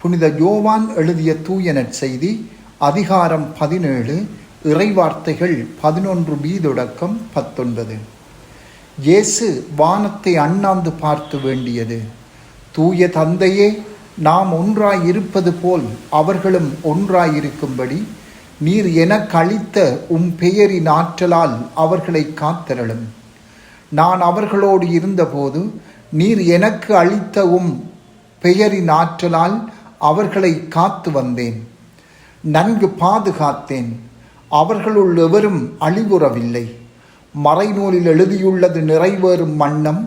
புனித யோவான் எழுதிய தூய நற்செய்தி அதிகாரம் 17 இறைவார்த்தைகள் 11b தொடக்கம் 19. இயேசு வானத்தை அண்ணாந்து பார்த்து வேண்டியது: தூய தந்தையே, நாம் ஒன்றாயிருப்பது போல் அவர்களும் ஒன்றாயிருக்கும்படி நீர் எனக்கு அளித்த உம் பெயரின் ஆற்றலால் அவர்களை காத்தருளும். நான் அவர்களோடு இருந்தபோது நீர் எனக்கு அளித்த உம் பெயரின் ஆற்றலால் அவர்களை காத்து வந்தேன், நன்கு பாதுகாத்தேன். அவர்களுள் எவரும் அழிவுறவில்லை. மறைநூலில் எழுதியுள்ளது நிறைவேறும் வண்ணம்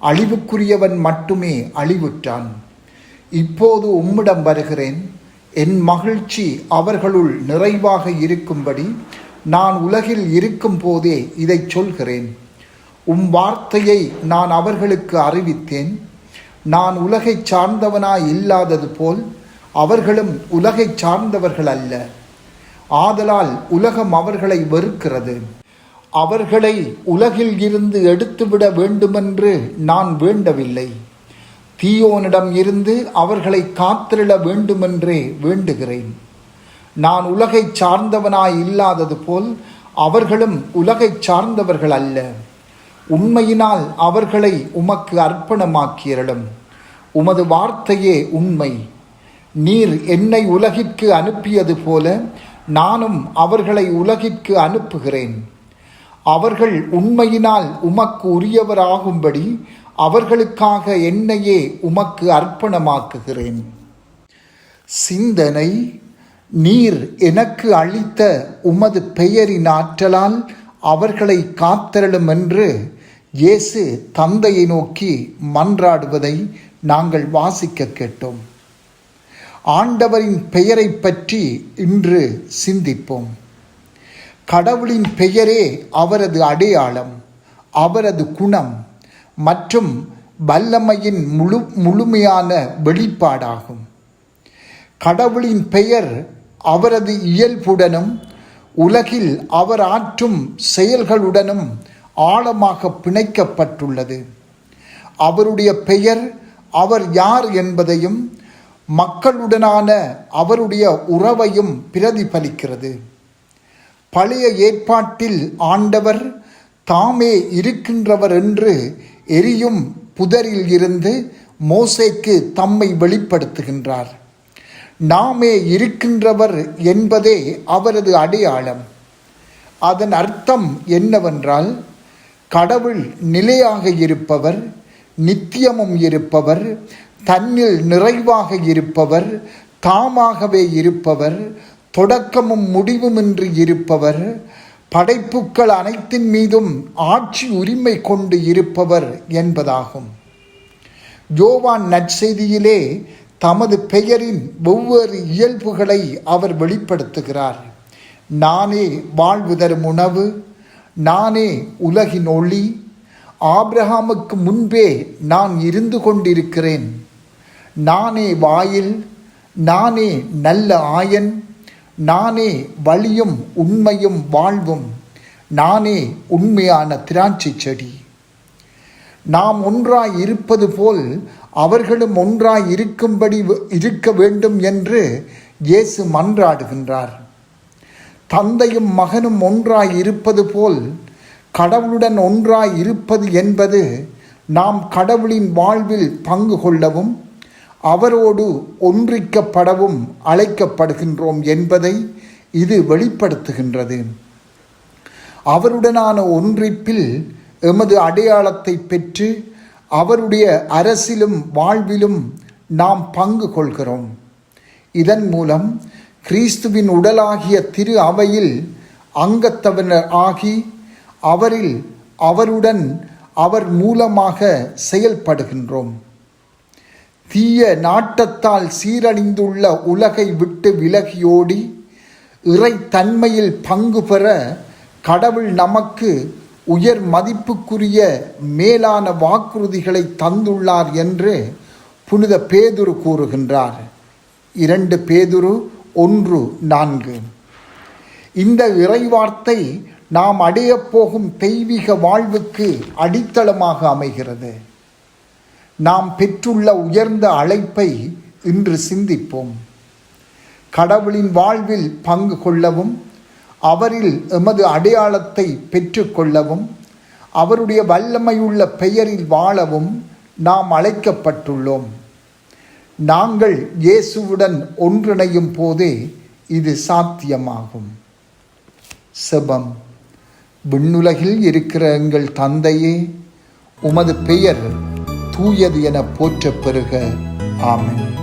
அழிவுக்குரியவன் மட்டுமே அழிவுற்றான். இப்போது உம்மிடம் வருகிறேன். என் மகிழ்ச்சி அவர்களுள் நிறைவாக இருக்கும்படி நான் உலகில் இருக்கும் போதே இதை சொல்கிறேன். உம் வார்த்தையை நான் அவர்களுக்கு அறிவித்தேன். நான் உலகை சார்ந்தவனாய் இல்லாதது போல் அவர்களும் உலகை சார்ந்தவர்கள் அல்ல. ஆதலால் உலகம் அவர்களை வெறுக்கிறது. அவர்களை உலகில் இருந்து எடுத்துவிட வேண்டுமென்று நான் வேண்டவில்லை. தீயோனிடம் இருந்து அவர்களை காத்திருள வேண்டுமென்றே வேண்டுகிறேன். நான் உலகை சார்ந்தவனாய் இல்லாதது போல் அவர்களும் உலகை சார்ந்தவர்கள் அல்ல. உண்மையினால் அவர்களை உமக்கு அர்ப்பணமாக்கியருளும். உமது வார்த்தையே உண்மை. நீர் என்னை உலகிற்கு அனுப்பியது போல நானும் அவர்களை உலகிற்கு அனுப்புகிறேன். அவர்கள் உண்மையினால் உமக்கு உரியவராகும்படி அவர்களுக்காக என்னையே உமக்கு அர்ப்பணமாக்குகிறேன். சிந்தனை: நீர் எனக்கு அளித்த உமது பெயரின் ஆற்றலால் அவர்களை காத்தருளும் என்று இயேசு தந்தையை நோக்கி மன்றாடுவதை நாங்கள் வாசிக்க கேட்டோம். ஆண்டவரின் பெயரை பற்றி இன்று சிந்திப்போம். கடவுளின் பெயரே அவரது அடையாளம், அவரது குணம் மற்றும் வல்லமையின் முழுமையான வெளிப்பாடாகும். கடவுளின் பெயர் அவரது இயல்புடனும் உலகில் அவர் ஆற்றும் செயல்களுடனும் ஆழமாக பிணைக்கப்பட்டுள்ளது. அவருடைய பெயர் அவர் யார் என்பதையும் மக்களுடனான அவருடைய உறவையும் பிரதிபலிக்கிறது. பழைய ஏற்பாட்டில் ஆண்டவர் தாமே இருக்கின்றவர் என்று எரியும் புதரில் இருந்து மோசேக்கு தம்மை வெளிப்படுத்துகின்றார். நாமே இருக்கின்றவர் என்பதே அவரது அடையாளம். அதன் அர்த்தம் என்னவென்றால், கடவுள் நிலையாக இருப்பவர், நித்தியமும் இருப்பவர், தன்னில் நிறைவாக இருப்பவர், தாமாகவே இருப்பவர், தொடக்கமும் முடிவுமின்றி இருப்பவர், படைப்புக்கள் அனைத்தின் மீதும் ஆட்சி உரிமை கொண்டு இருப்பவர் என்பதாகும். யோவான் நற்செய்தியிலே தமது பெயரின் ஒவ்வொரு இயல்புகளை அவர் வெளிப்படுத்துகிறார். நானே வாழ்வு தரும் உணவு, நானே உலகின் ஒளி, ஆபிரகாமுக்கு முன்பே நான் இருந்து கொண்டிருக்கிறேன், நானே வாயில், நானே நல்ல ஆயன், நானே வழியும் உண்மையும் வாழ்வும், நானே உண்மையான திராட்சை செடி. நாம் ஒன்றாய் இருப்பது போல் அவர்களும் ஒன்றாய் இருக்கும்படி இருக்க வேண்டும் என்று இயேசு மன்றாடுகின்றார். தந்தையும் மகனும் ஒன்றாய் இருப்பது போல் கடவுளுடன் ஒன்றாய் இருப்பது என்பது நாம் கடவுளின் வாழ்வில் பங்கு கொள்ளவும் அவரோடு ஒன்றிக்கப்படவும் அழைக்கப்படுகின்றோம் என்பதை இது வெளிப்படுத்துகின்றது. அவருடனான ஒன்றிப்பில் எமது அடையாளத்தை பெற்று அவருடைய அரசிலும் வாழ்விலும் நாம் பங்கு கொள்கிறோம். இதன் மூலம் கிறிஸ்துவின் உடலாகிய திரு அவையில் அங்கத்தவனர் ஆகி அவரில், அவருடன், அவர் மூலமாக செயல்படுகின்றோம். தீய நாட்டத்தால் சீரழிந்துள்ள உலகை விட்டு விலகியோடி இறை தன்மையில் பங்கு பெற கடவுள் நமக்கு உயர் மதிப்புக்குரிய மேலான வாக்குறுதிகளை தந்துள்ளார் என்று புனித பேதுரு கூறுகின்றார். 2 பேதுரு 1:4. இந்த இறைவார்த்தை நாம் அடையப் போகும் தெய்வீக வாழ்வுக்கு அடித்தளமாக அமைகிறது. நாம் பெற்றுள்ள உயர்ந்த அழைப்பை இன்று சிந்திப்போம். கடவுளின் வாழ்வில் பங்கு கொள்ளவும், அவரில் எமது அடையாளத்தை பெற்றுக்கொள்ளவும், அவருடைய வல்லமையுள்ள பெயரில் வாழவும் நாம் அழைக்கப்பட்டுள்ளோம். நாங்கள் இயேசுவுடன் ஒன்றிணையும் போதே இது சாத்தியமாகும். செபம். விண்ணுலகில் இருக்கிற எங்கள் தந்தையே, உமது பெயர் தூயது என போற்றப் பெறுக. ஆமென்.